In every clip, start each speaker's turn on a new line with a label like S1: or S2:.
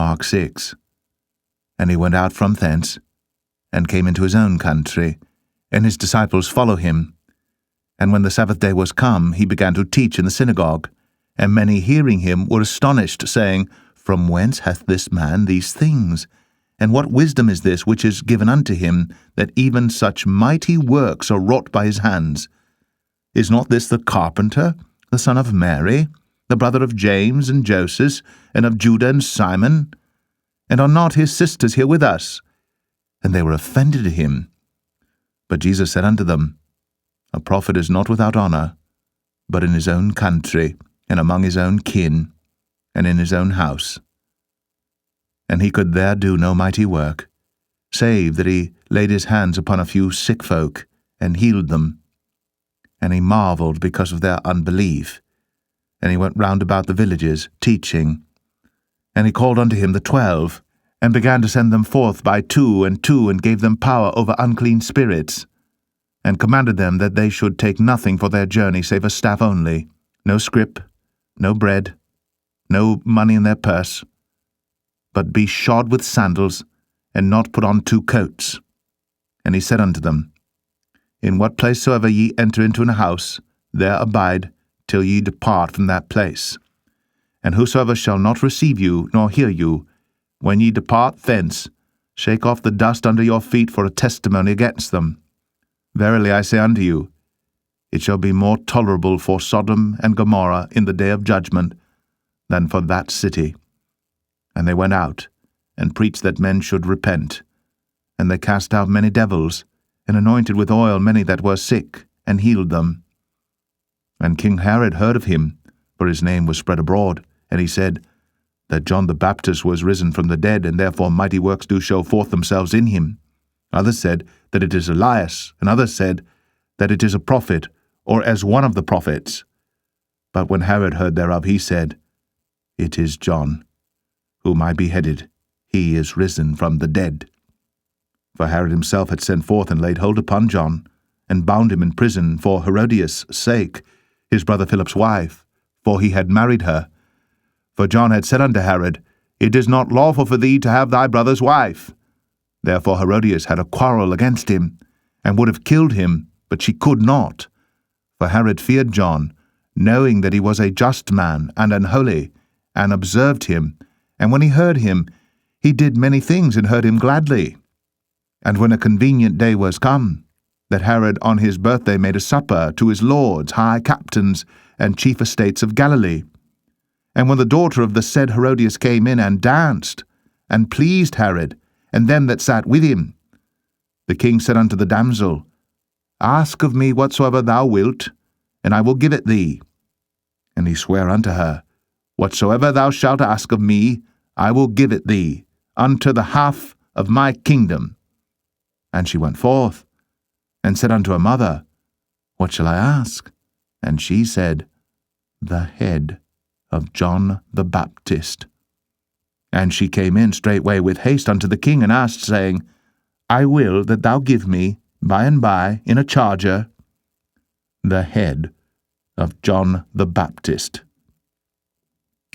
S1: Mark 6. And he went out from thence, and came into his own country, and his disciples follow him. And when the Sabbath day was come, he began to teach in the synagogue. And many hearing him were astonished, saying, From whence hath this man these things? And what wisdom is this which is given unto him, that even such mighty works are wrought by his hands? Is not this the carpenter, the son of Mary, the brother of James and Joseph, and of Judah and Simon? And are not his sisters here with us? And they were offended at him. But Jesus said unto them, A prophet is not without honour, but in his own country, and among his own kin, and in his own house. And he could there do no mighty work, save that he laid his hands upon a few sick folk, and healed them. And he marvelled because of their unbelief. And he went round about the villages, teaching. And he called unto him the 12, and began to send them forth by 2 and 2, and gave them power over unclean spirits, and commanded them that they should take nothing for their journey save a staff only, no scrip, no bread, no money in their purse, but be shod with sandals, and not put on 2 coats. And he said unto them, In what place soever ye enter into an house, there abide till ye depart from that place. And whosoever shall not receive you, nor hear you, when ye depart thence, shake off the dust under your feet for a testimony against them. Verily I say unto you, it shall be more tolerable for Sodom and Gomorrah in the day of judgment than for that city. And they went out, and preached that men should repent. And they cast out many devils, and anointed with oil many that were sick, and healed them. And King Herod heard of him, for his name was spread abroad, and he said, that John the Baptist was risen from the dead, and therefore mighty works do show forth themselves in him. Others said that it is Elias, and others said that it is a prophet, or as one of the prophets. But when Herod heard thereof, he said, It is John, whom I beheaded. He is risen from the dead. For Herod himself had sent forth and laid hold upon John, and bound him in prison for Herodias' sake, his brother Philip's wife, for he had married her. For John had said unto Herod, It is not lawful for thee to have thy brother's wife. Therefore Herodias had a quarrel against him, and would have killed him, but she could not. For Herod feared John, knowing that he was a just man and an holy, and observed him. And when he heard him, he did many things, and heard him gladly. And when a convenient day was come, that Herod on his birthday made a supper to his lords, high captains, and chief estates of Galilee. And when the daughter of the said Herodias came in and danced, and pleased Herod, and them that sat with him, the king said unto the damsel, Ask of me whatsoever thou wilt, and I will give it thee. And he sware unto her, Whatsoever thou shalt ask of me, I will give it thee, unto the half of my kingdom. And she went forth, and said unto her mother, What shall I ask? And she said, The head of John the Baptist. And she came in straightway with haste unto the king, and asked, saying, I will that thou give me, by and by, in a charger, the head of John the Baptist.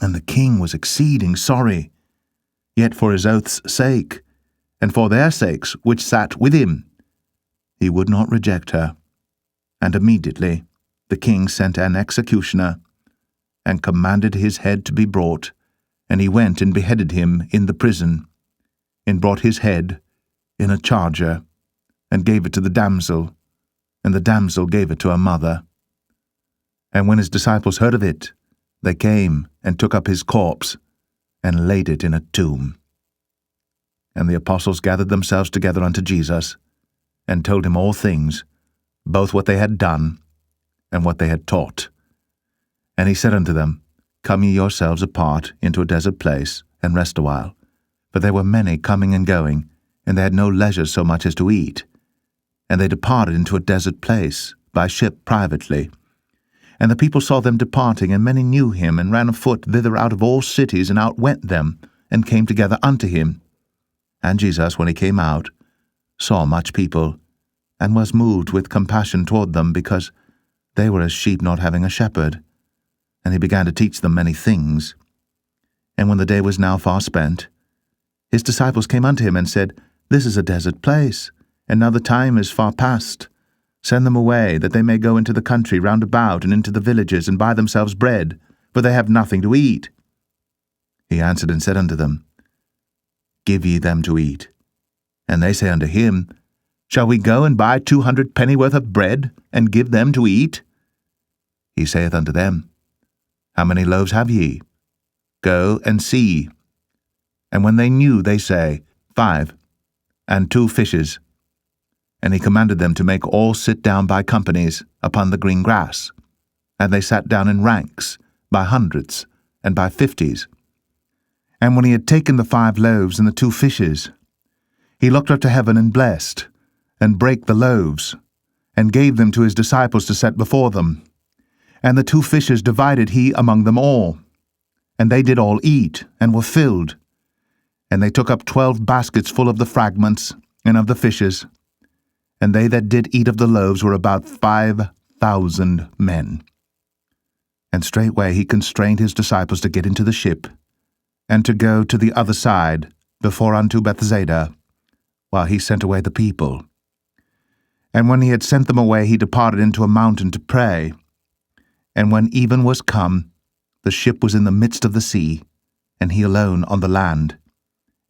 S1: And the king was exceeding sorry, yet for his oath's sake, and for their sakes which sat with him, he would not reject her. And immediately the king sent an executioner, and commanded his head to be brought, and he went and beheaded him in the prison, and brought his head in a charger, and gave it to the damsel, and the damsel gave it to her mother. And when his disciples heard of it, they came and took up his corpse, and laid it in a tomb. And the apostles gathered themselves together unto Jesus, and told him all things, both what they had done, and what they had taught. And he said unto them, Come ye yourselves apart into a desert place, and rest awhile. For there were many coming and going, and they had no leisure so much as to eat. And they departed into a desert place, by ship privately. And the people saw them departing, and many knew him, and ran afoot thither out of all cities, and outwent them, and came together unto him. And Jesus, when he came out, saw much people, and was moved with compassion toward them, because they were as sheep not having a shepherd. And he began to teach them many things. And when the day was now far spent, His disciples came unto him and said, This is a desert place, and now the time is far past. Send them away, that they may go into the country round about and into the villages, and buy themselves bread, for they have nothing to eat. He answered and said unto them, Give ye them to eat. And they say unto him, Shall we go and buy 200 pennyworth of bread, and give them to eat? He saith unto them, How many loaves have ye? Go and see. And when they knew, they say, 5, and 2 fishes. And he commanded them to make all sit down by companies upon the green grass. And they sat down in ranks, by hundreds, and by 50s. And when he had taken the 5 loaves and the 2 fishes, he looked up to heaven and blessed, and brake the loaves, and gave them to his disciples to set before them. And the 2 fishes divided he among them all. And they did all eat, and were filled. And they took up 12 baskets full of the fragments, and of the fishes. And they that did eat of the loaves were about 5,000 men. And straightway he constrained his disciples to get into the ship, and to go to the other side, before unto Bethsaida, while he sent away the people. And when he had sent them away, he departed into a mountain to pray. And when even was come, the ship was in the midst of the sea, and he alone on the land.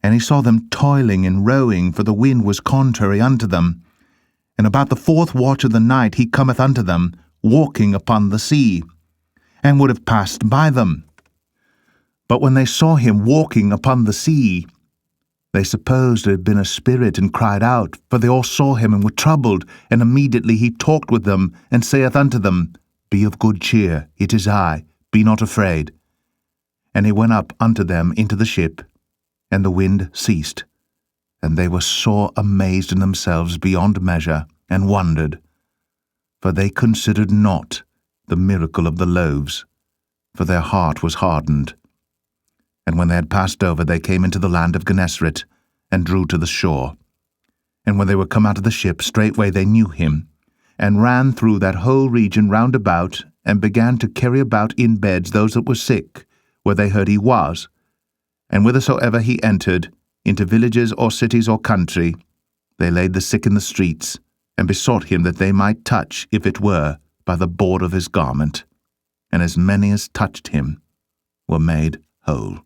S1: And he saw them toiling and rowing, for the wind was contrary unto them. And about the 4th watch of the night he cometh unto them, walking upon the sea, and would have passed by them. But when they saw him walking upon the sea, they supposed it had been a spirit, and cried out, for they all saw him and were troubled. And immediately he talked with them, and saith unto them, Be of good cheer, it is I, be not afraid. And he went up unto them into the ship, and the wind ceased. And they were sore amazed in themselves beyond measure, and wondered. For they considered not the miracle of the loaves, for their heart was hardened. And when they had passed over, they came into the land of Gennesaret, and drew to the shore. And when they were come out of the ship, straightway they knew him, and ran through that whole region round about, and began to carry about in beds those that were sick, where they heard he was. And whithersoever he entered, into villages or cities or country, they laid the sick in the streets, and besought him that they might touch, if it were, by the board of his garment. And as many as touched him were made whole.